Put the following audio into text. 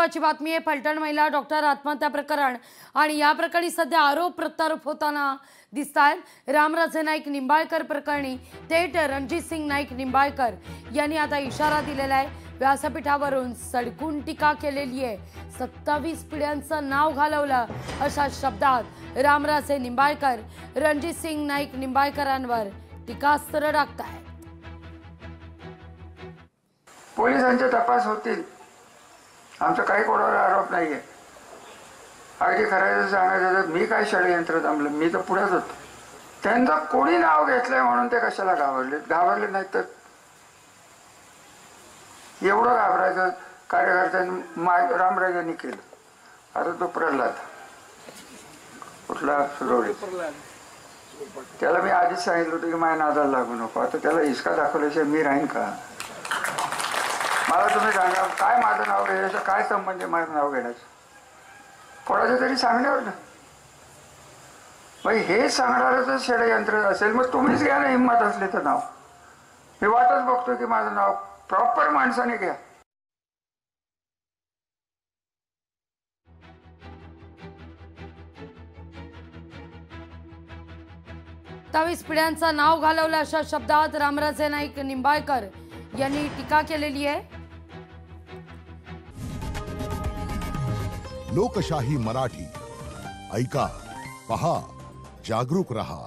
महत्त्वाची बातमी आहे। फलटण महिला डॉक्टर आत्महत्या प्रकरण आणि या प्रकरणी सध्या आरोप प्रत्यारोप होताना दिसतायत। रामराजे नाईक निंबाळकर प्रकरणी थेट रणजित सिंग नाईक निंबाळकर यांनी आता इशारा दिलेला आहे। व्यासपीठावरून सडकून टीका केलेली आहे। 27 पिढ्यांचं नाव घालवलं अशा शब्दात रामराजे निंबाळकर रणजित सिंग नाईक निंबाळकरांवर टीकास्त्र टाकतायत। पोलिसांचे तपास होतील, आमचा काही कोणावर आरोप नाहीये। अगदी खरं सांगायचं तर मी काय षडयंत्र जमलं, मी तर पुढेच होतो। त्यांचं कोणी नाव घेतलंय म्हणून ते कशाला घाबरले नाही तर एवढं घाबरायचं कार्यकर्त्यांनी रामराजांनी केलं। आता तो प्रल्हाद कुठला सुरवडे, त्याला मी आधीच सांगितलं होतं की माझ्या नादाला लागू नको। आता त्याला हिसका दाखवल्याशिवाय मी राहीन का? मला तुम्ही सांगा, काय माझं नाव घ्यायचं, काय संबंध आहे माझं नाव घेण्याचं कोणाचं तरी सांगण्यावर ना? मग हे सांगणारच षडयंत्र असेल, मग तुम्हीच घ्या ना हिंमत असली तर नाव। मी वाटच बघतो की माझं नाव प्रॉपर माणसाने घ्या। सत्तावीस पिढ्यांचं नाव घालवलं अशा शब्दात रामराजे नाईक निंबाळकर यांनी टीका केलेली आहे। लोकशाही मराठी ऐका, पहा, जागरूक रहा।